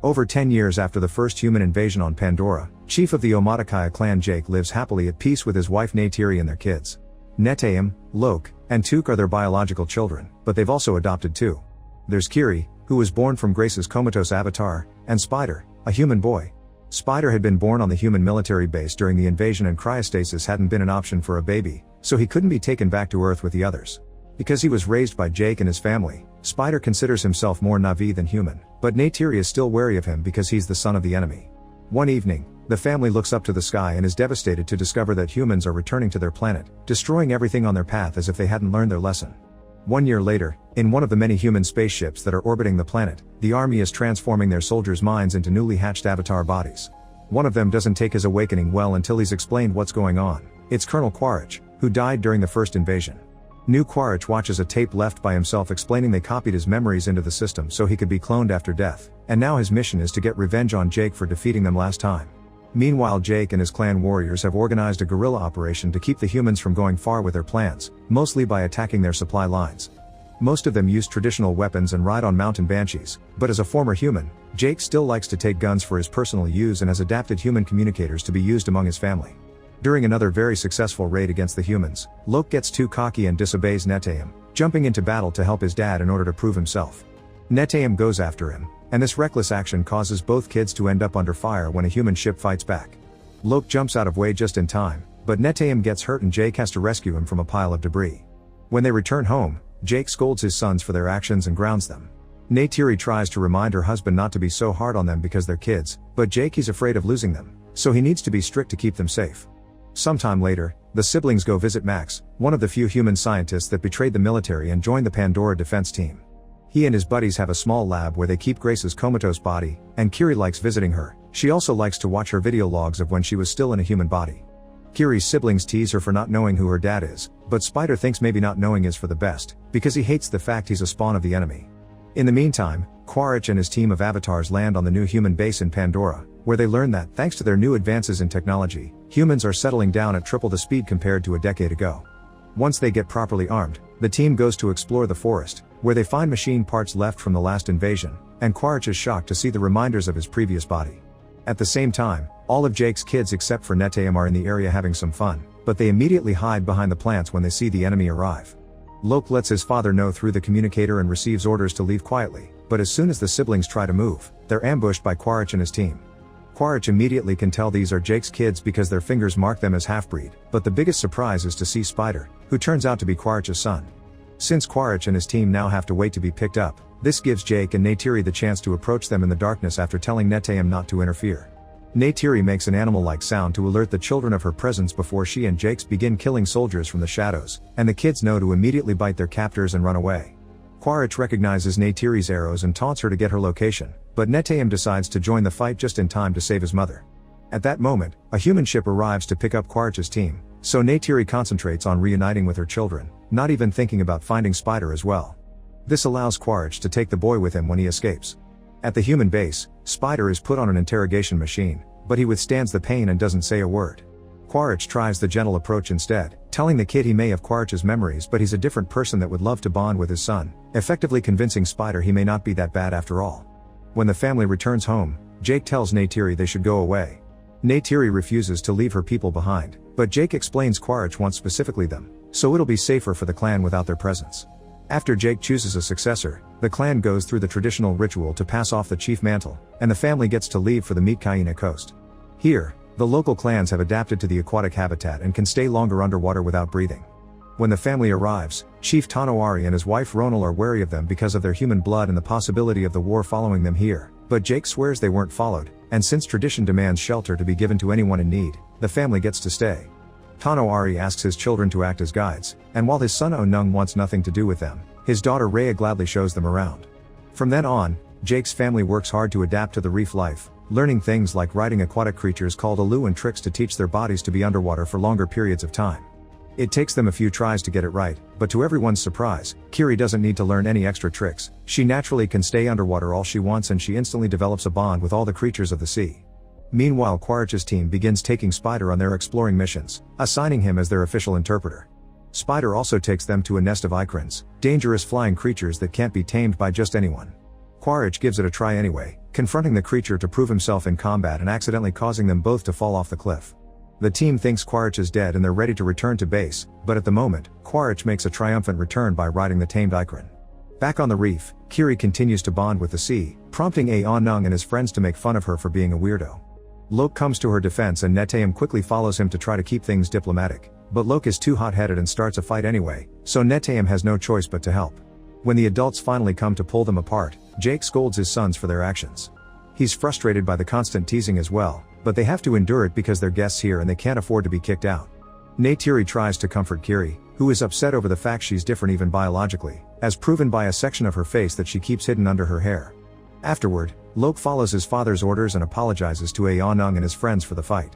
Over 10 years after the first human invasion on Pandora, chief of the Omaticaya clan Jake lives happily at peace with his wife Neytiri and their kids. Netayam, Lok, and Tuk are their biological children, but they've also adopted two. There's Kiri, who was born from Grace's comatose avatar, and Spider, a human boy. Spider had been born on the human military base during the invasion and cryostasis hadn't been an option for a baby, so he couldn't be taken back to Earth with the others. Because he was raised by Jake and his family, Spider considers himself more Na'vi than human, but Neytiri is still wary of him because he's the son of the enemy. One evening, the family looks up to the sky and is devastated to discover that humans are returning to their planet, destroying everything on their path as if they hadn't learned their lesson. 1 year later, in one of the many human spaceships that are orbiting the planet, the army is transforming their soldiers' minds into newly hatched avatar bodies. One of them doesn't take his awakening well until he's explained what's going on. It's Colonel Quaritch, who died during the first invasion. New Quaritch watches a tape left by himself explaining they copied his memories into the system so he could be cloned after death, and now his mission is to get revenge on Jake for defeating them last time. Meanwhile, Jake and his clan warriors have organized a guerrilla operation to keep the humans from going far with their plans, mostly by attacking their supply lines. Most of them use traditional weapons and ride on mountain banshees, but as a former human, Jake still likes to take guns for his personal use and has adapted human communicators to be used among his family. During another very successful raid against the humans, Lok gets too cocky and disobeys Netayam, jumping into battle to help his dad in order to prove himself. Netayam goes after him, and this reckless action causes both kids to end up under fire when a human ship fights back. Lok jumps out of way just in time, but Netayam gets hurt and Jake has to rescue him from a pile of debris. When they return home, Jake scolds his sons for their actions and grounds them. Neytiri tries to remind her husband not to be so hard on them because they're kids, but Jake is afraid of losing them, so he needs to be strict to keep them safe. Sometime later, the siblings go visit Max, one of the few human scientists that betrayed the military and joined the Pandora defense team. He and his buddies have a small lab where they keep Grace's comatose body, and Kiri likes visiting her. She also likes to watch her video logs of when she was still in a human body. Kiri's siblings tease her for not knowing who her dad is, but Spider thinks maybe not knowing is for the best, because he hates the fact he's a spawn of the enemy. In the meantime, Quaritch and his team of avatars land on the new human base in Pandora, where they learn that, thanks to their new advances in technology, humans are settling down at triple the speed compared to a decade ago. Once they get properly armed, the team goes to explore the forest, where they find machine parts left from the last invasion, and Quaritch is shocked to see the reminders of his previous body. At the same time, all of Jake's kids except for Netayam are in the area having some fun, but they immediately hide behind the plants when they see the enemy arrive. Lok lets his father know through the communicator and receives orders to leave quietly, but as soon as the siblings try to move, they're ambushed by Quaritch and his team. Quaritch immediately can tell these are Jake's kids because their fingers mark them as half-breed, but the biggest surprise is to see Spider, who turns out to be Quaritch's son. Since Quaritch and his team now have to wait to be picked up, this gives Jake and Neytiri the chance to approach them in the darkness after telling Netayam not to interfere. Neytiri makes an animal-like sound to alert the children of her presence before she and Jake begin killing soldiers from the shadows, and the kids know to immediately bite their captors and run away. Quaritch recognizes Neytiri's arrows and taunts her to get her location, but Netayam decides to join the fight just in time to save his mother. At that moment, a human ship arrives to pick up Quaritch's team, so Neytiri concentrates on reuniting with her children, not even thinking about finding Spider as well. This allows Quaritch to take the boy with him when he escapes. At the human base, Spider is put on an interrogation machine, but he withstands the pain and doesn't say a word. Quaritch tries the gentle approach instead, telling the kid he may have Quaritch's memories but he's a different person that would love to bond with his son, effectively convincing Spider he may not be that bad after all. When the family returns home, Jake tells Neytiri they should go away. Neytiri refuses to leave her people behind, but Jake explains Quaritch wants specifically them, so it'll be safer for the clan without their presence. After Jake chooses a successor, the clan goes through the traditional ritual to pass off the chief mantle, and the family gets to leave for the Meatkaina coast. Here, the local clans have adapted to the aquatic habitat and can stay longer underwater without breathing. When the family arrives, Chief Tanoari and his wife Ronal are wary of them because of their human blood and the possibility of the war following them here, but Jake swears they weren't followed, and since tradition demands shelter to be given to anyone in need, the family gets to stay. Tanoari asks his children to act as guides, and while his son Onung wants nothing to do with them, his daughter Rhea gladly shows them around. From then on, Jake's family works hard to adapt to the reef life, learning things like riding aquatic creatures called alu and tricks to teach their bodies to be underwater for longer periods of time. It takes them a few tries to get it right, but to everyone's surprise, Kiri doesn't need to learn any extra tricks. She naturally can stay underwater all she wants and she instantly develops a bond with all the creatures of the sea. Meanwhile, Quaritch's team begins taking Spider on their exploring missions, assigning him as their official interpreter. Spider also takes them to a nest of icrins, dangerous flying creatures that can't be tamed by just anyone. Quaritch gives it a try anyway, confronting the creature to prove himself in combat and accidentally causing them both to fall off the cliff. The team thinks Quaritch is dead and they're ready to return to base, but at the moment, Quaritch makes a triumphant return by riding the tamed Ikran. Back on the reef, Kiri continues to bond with the sea, prompting Aonung and his friends to make fun of her for being a weirdo. Lok comes to her defense and Netayam quickly follows him to try to keep things diplomatic, but Lok is too hot-headed and starts a fight anyway, so Netayam has no choice but to help. When the adults finally come to pull them apart, Jake scolds his sons for their actions. He's frustrated by the constant teasing as well, but they have to endure it because they're guests here and they can't afford to be kicked out. Neytiri tries to comfort Kiri, who is upset over the fact she's different even biologically, as proven by a section of her face that she keeps hidden under her hair. Afterward, Lok follows his father's orders and apologizes to Aonung and his friends for the fight.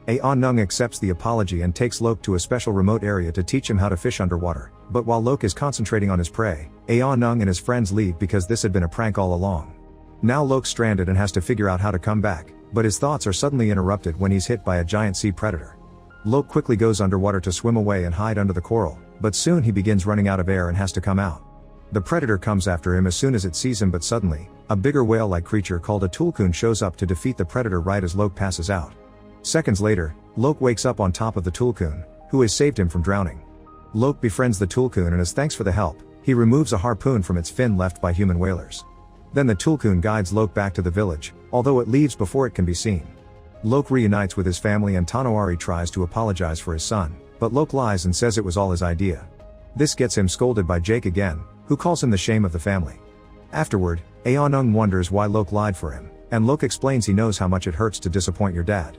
Aonung accepts the apology and takes Lok to a special remote area to teach him how to fish underwater, but while Lok is concentrating on his prey, Aonung and his friends leave because this had been a prank all along. Now Lok's stranded and has to figure out how to come back, but his thoughts are suddenly interrupted when he's hit by a giant sea predator. Lok quickly goes underwater to swim away and hide under the coral, but soon he begins running out of air and has to come out. The predator comes after him as soon as it sees him, but suddenly, a bigger whale-like creature called a tulkun shows up to defeat the predator right as Lok passes out. Seconds later, Lok wakes up on top of the tulkun, who has saved him from drowning. Lok befriends the tulkun and as thanks for the help, he removes a harpoon from its fin left by human whalers. Then the tulkun guides Lok back to the village, although it leaves before it can be seen. Lok reunites with his family and Tanawari tries to apologize for his son, but Lok lies and says it was all his idea. This gets him scolded by Jake again, who calls him the shame of the family. Afterward, Aonung wonders why Lok lied for him, and Lok explains he knows how much it hurts to disappoint your dad.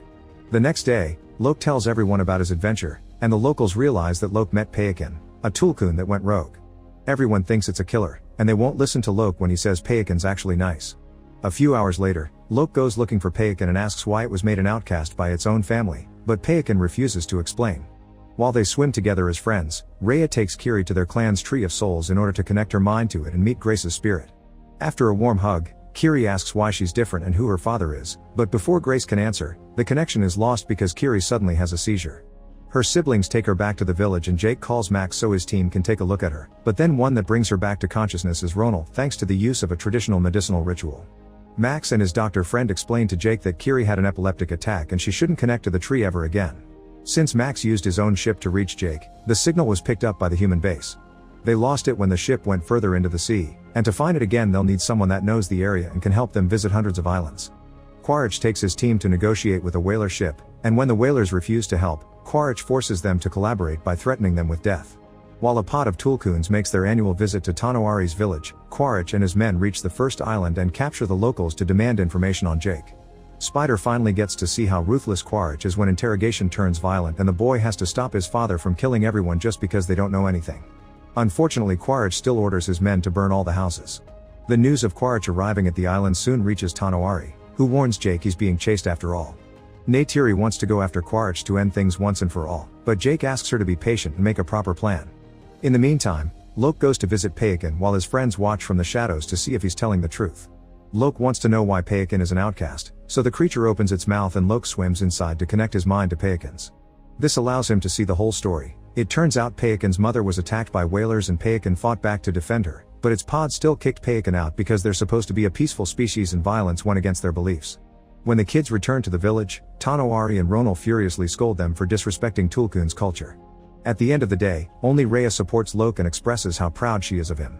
The next day, Lok tells everyone about his adventure, and the locals realize that Lok met Payakan, a tulkun that went rogue. Everyone thinks it's a killer, and they won't listen to Lok when he says Payakan's actually nice. A few hours later, Lok goes looking for Payakan and asks why it was made an outcast by its own family, but Payakan refuses to explain. While they swim together as friends, Rhea takes Kiri to their clan's Tree of Souls in order to connect her mind to it and meet Grace's spirit. After a warm hug, Kiri asks why she's different and who her father is, but before Grace can answer, the connection is lost because Kiri suddenly has a seizure. Her siblings take her back to the village and Jake calls Max so his team can take a look at her, but then one that brings her back to consciousness is Ronald thanks to the use of a traditional medicinal ritual. Max and his doctor friend explain to Jake that Kiri had an epileptic attack and she shouldn't connect to the tree ever again. Since Max used his own ship to reach Jake, the signal was picked up by the human base. They lost it when the ship went further into the sea, and to find it again they'll need someone that knows the area and can help them visit hundreds of islands. Quaritch takes his team to negotiate with a whaler ship, and when the whalers refuse to help, Quaritch forces them to collaborate by threatening them with death. While a pod of tulkuns makes their annual visit to Tanawari's village, Quaritch and his men reach the first island and capture the locals to demand information on Jake. Spider finally gets to see how ruthless Quaritch is when interrogation turns violent and the boy has to stop his father from killing everyone just because they don't know anything. Unfortunately, Quaritch still orders his men to burn all the houses. The news of Quaritch arriving at the island soon reaches Tanawari, who warns Jake he's being chased after all. Neytiri wants to go after Quaritch to end things once and for all, but Jake asks her to be patient and make a proper plan. In the meantime, Lok goes to visit Payakan while his friends watch from the shadows to see if he's telling the truth. Lok wants to know why Payakan is an outcast, so the creature opens its mouth and Lok swims inside to connect his mind to Payakan's. This allows him to see the whole story. It turns out Payakan's mother was attacked by whalers and Payakan fought back to defend her, but its pod still kicked Payakan out because they're supposed to be a peaceful species and violence went against their beliefs. When the kids return to the village, Tanawari and Ronal furiously scold them for disrespecting Tulkun's culture. At the end of the day, only Rhea supports Lok and expresses how proud she is of him.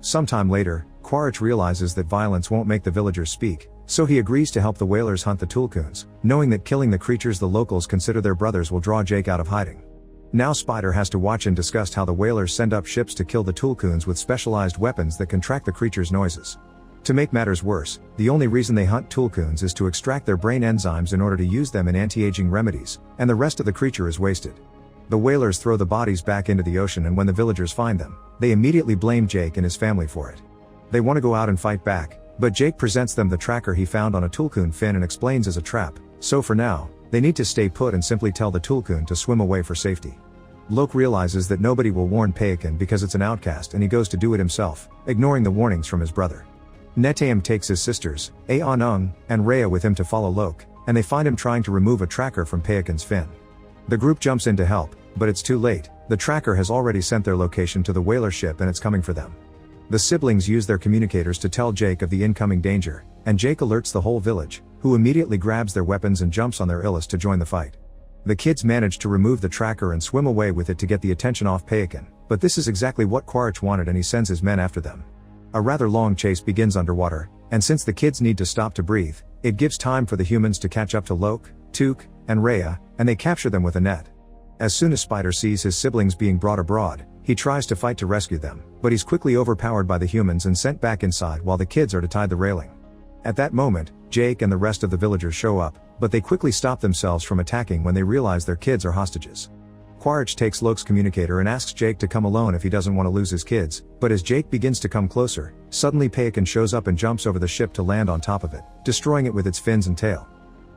Sometime later, Quaritch realizes that violence won't make the villagers speak, so he agrees to help the whalers hunt the Tulkuns, knowing that killing the creatures the locals consider their brothers will draw Jake out of hiding. Now Spider has to watch in disgust how the whalers send up ships to kill the Tulkuns with specialized weapons that can track the creatures' noises. To make matters worse, the only reason they hunt Tulkuns is to extract their brain enzymes in order to use them in anti-aging remedies, and the rest of the creature is wasted. The whalers throw the bodies back into the ocean and when the villagers find them, they immediately blame Jake and his family for it. They want to go out and fight back, but Jake presents them the tracker he found on a Tulkun fin and explains as a trap, so for now, they need to stay put and simply tell the Tulkun to swim away for safety. Lok realizes that nobody will warn Payakan because it's an outcast and he goes to do it himself, ignoring the warnings from his brother. Netayam takes his sisters, Aonung, and Rhea with him to follow Lok, and they find him trying to remove a tracker from Payakan's fin. The group jumps in to help, but it's too late, the tracker has already sent their location to the whaler ship and it's coming for them. The siblings use their communicators to tell Jake of the incoming danger, and Jake alerts the whole village, who immediately grabs their weapons and jumps on their illest to join the fight. The kids manage to remove the tracker and swim away with it to get the attention off Payakan, but this is exactly what Quaritch wanted and he sends his men after them. A rather long chase begins underwater, and since the kids need to stop to breathe, it gives time for the humans to catch up to Loke, Took, and Rhea, and they capture them with a net. As soon as Spider sees his siblings being brought abroad, he tries to fight to rescue them, but he's quickly overpowered by the humans and sent back inside while the kids are to tie the railing. At that moment, Jake and the rest of the villagers show up, but they quickly stop themselves from attacking when they realize their kids are hostages. Quaritch takes Loke's communicator and asks Jake to come alone if he doesn't want to lose his kids, but as Jake begins to come closer, suddenly Payakan shows up and jumps over the ship to land on top of it, destroying it with its fins and tail.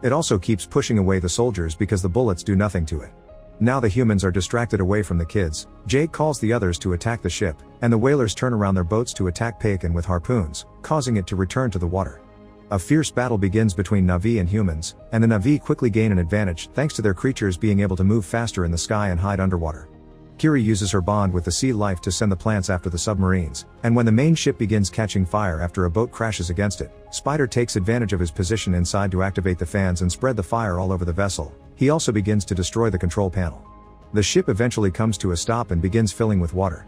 It also keeps pushing away the soldiers because the bullets do nothing to it. Now the humans are distracted away from the kids, Jake calls the others to attack the ship, and the whalers turn around their boats to attack Payakan with harpoons, causing it to return to the water. A fierce battle begins between Na'vi and humans, and the Na'vi quickly gain an advantage thanks to their creatures being able to move faster in the sky and hide underwater. Kiri uses her bond with the sea life to send the plants after the submarines, and when the main ship begins catching fire after a boat crashes against it, Spider takes advantage of his position inside to activate the fans and spread the fire all over the vessel. He also begins to destroy the control panel. The ship eventually comes to a stop and begins filling with water.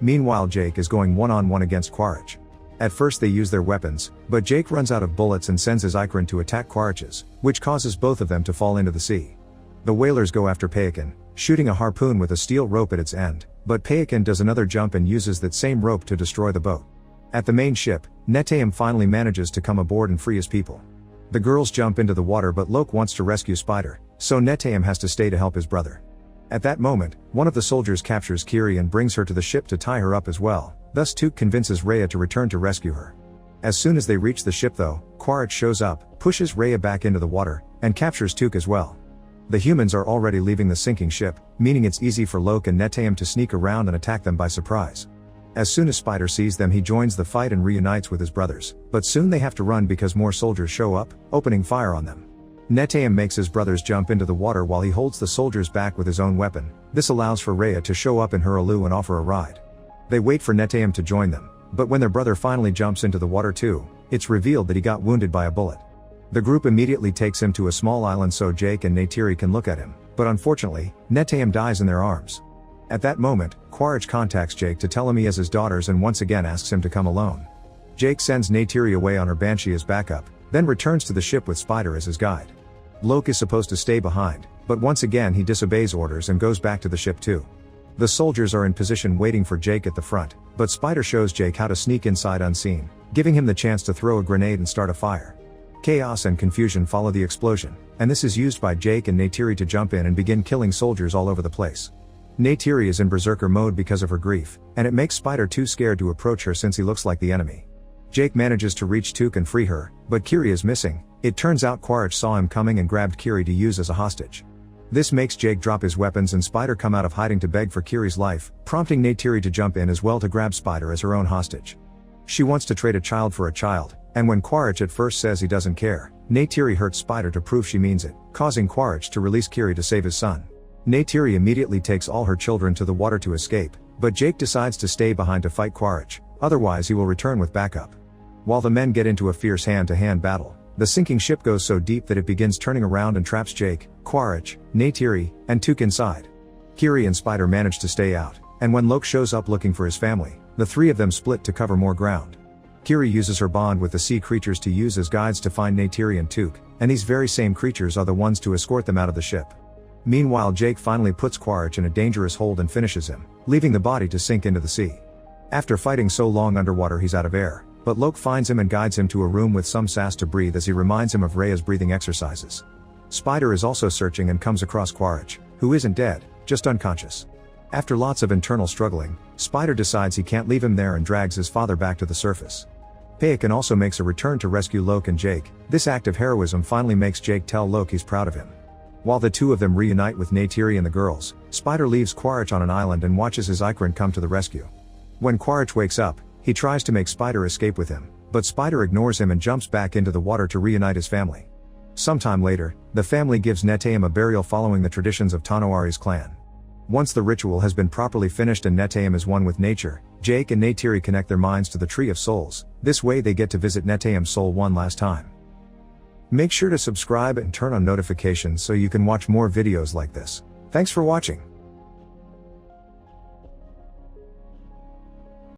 Meanwhile, Jake is going one-on-one against Quaritch. At first they use their weapons, but Jake runs out of bullets and sends his Ikran to attack Quaritch's, which causes both of them to fall into the sea. The whalers go after Payakan, shooting a harpoon with a steel rope at its end, but Payakan does another jump and uses that same rope to destroy the boat. At the main ship, Netayam finally manages to come aboard and free his people. The girls jump into the water but Loke wants to rescue Spider, so Netayam has to stay to help his brother. At that moment, one of the soldiers captures Kiri and brings her to the ship to tie her up as well, thus Took convinces Rhea to return to rescue her. As soon as they reach the ship though, Quaritch shows up, pushes Rhea back into the water, and captures Took as well. The humans are already leaving the sinking ship, meaning it's easy for Loke and Netayam to sneak around and attack them by surprise. As soon as Spider sees them he joins the fight and reunites with his brothers, but soon they have to run because more soldiers show up, opening fire on them. Netayam makes his brothers jump into the water while he holds the soldiers back with his own weapon. This allows for Rhea to show up in her Alu and offer a ride. They wait for Netayam to join them, but when their brother finally jumps into the water too, it's revealed that he got wounded by a bullet. The group immediately takes him to a small island so Jake and Neytiri can look at him, but unfortunately, Netayam dies in their arms. At that moment, Quaritch contacts Jake to tell him he has his daughters and once again asks him to come alone. Jake sends Neytiri away on her Banshee as backup, then returns to the ship with Spider as his guide. Loke is supposed to stay behind, but once again he disobeys orders and goes back to the ship too. The soldiers are in position waiting for Jake at the front, but Spider shows Jake how to sneak inside unseen, giving him the chance to throw a grenade and start a fire. Chaos and confusion follow the explosion, and this is used by Jake and Neytiri to jump in and begin killing soldiers all over the place. Neytiri is in berserker mode because of her grief, and it makes Spider too scared to approach her since he looks like the enemy. Jake manages to reach Took and free her, but Kiri is missing. It turns out Quaritch saw him coming and grabbed Kiri to use as a hostage. This makes Jake drop his weapons and Spider come out of hiding to beg for Kiri's life, prompting Neytiri to jump in as well to grab Spider as her own hostage. She wants to trade a child for a child, and when Quaritch at first says he doesn't care, Neytiri hurts Spider to prove she means it, causing Quaritch to release Kiri to save his son. Neytiri immediately takes all her children to the water to escape, but Jake decides to stay behind to fight Quaritch, otherwise he will return with backup. While the men get into a fierce hand-to-hand battle, the sinking ship goes so deep that it begins turning around and traps Jake, Quaritch, Neytiri, and Took inside. Kiri and Spider manage to stay out, and when Loke shows up looking for his family, the three of them split to cover more ground. Kiri uses her bond with the sea creatures to use as guides to find Neytiri and Took, and these very same creatures are the ones to escort them out of the ship. Meanwhile, Jake finally puts Quaritch in a dangerous hold and finishes him, leaving the body to sink into the sea. After fighting so long underwater he's out of air, but Loke finds him and guides him to a room with some sass to breathe as he reminds him of Rhea's breathing exercises. Spider is also searching and comes across Quaritch, who isn't dead, just unconscious. After lots of internal struggling, Spider decides he can't leave him there and drags his father back to the surface. Payakan also makes a return to rescue Loke and Jake. This act of heroism finally makes Jake tell Loke he's proud of him. While the two of them reunite with Neytiri and the girls, Spider leaves Quaritch on an island and watches his Ikran come to the rescue. When Quaritch wakes up, he tries to make Spider escape with him, but Spider ignores him and jumps back into the water to reunite his family. Sometime later, the family gives Netayam a burial following the traditions of Tanoari's clan. Once the ritual has been properly finished and Neteyam is one with nature, Jake and Neytiri connect their minds to the Tree of Souls. This way they get to visit Neteyam's soul one last time. Make sure to subscribe and turn on notifications so you can watch more videos like this. Thanks for watching.